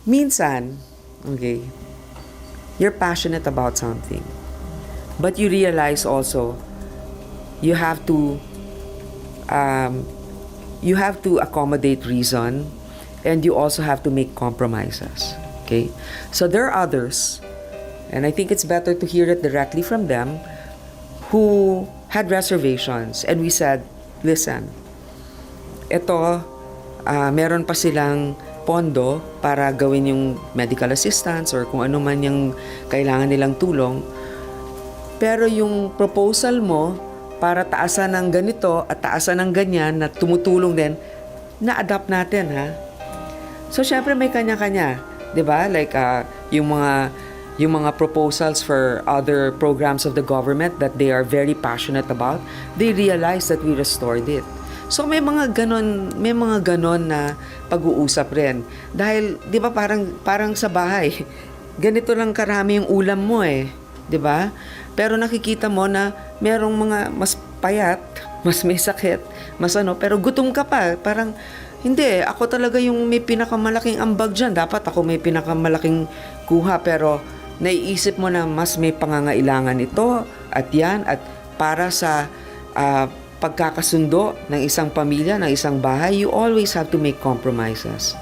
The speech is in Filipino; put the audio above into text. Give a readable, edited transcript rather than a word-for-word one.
minsan, okay, you're passionate about something, but you realize also you have to accommodate reason, and you also have to make compromises. Okay, so there are others, and I think it's better to hear it directly from them, who had reservations, and we said, listen, ito, meron pa silang pondo para gawin yung medical assistance or kung ano man yung kailangan nilang tulong. Pero yung proposal mo para taasan ng ganito at taasan ng ganyan na tumutulong din, na-adapt natin, ha? So, syempre may kanya-kanya. 'Di ba? Like, yung mga proposals for other programs of the government that they are very passionate about, they realize that we restored it. So may mga ganon na pag-uusap rin. Dahil 'di ba parang sa bahay, ganito lang karami yung ulam mo 'di ba? Pero nakikita mo na merong mga mas payat, mas may sakit, pero gutom ka pa. Parang hindi, ako talaga yung may pinakamalaking ambag dyan. Dapat ako may pinakamalaking kuha, pero naiisip mo na mas may pangangailangan ito at yan, at para sa pagkakasundo ng isang pamilya, ng isang bahay, you always have to make compromises.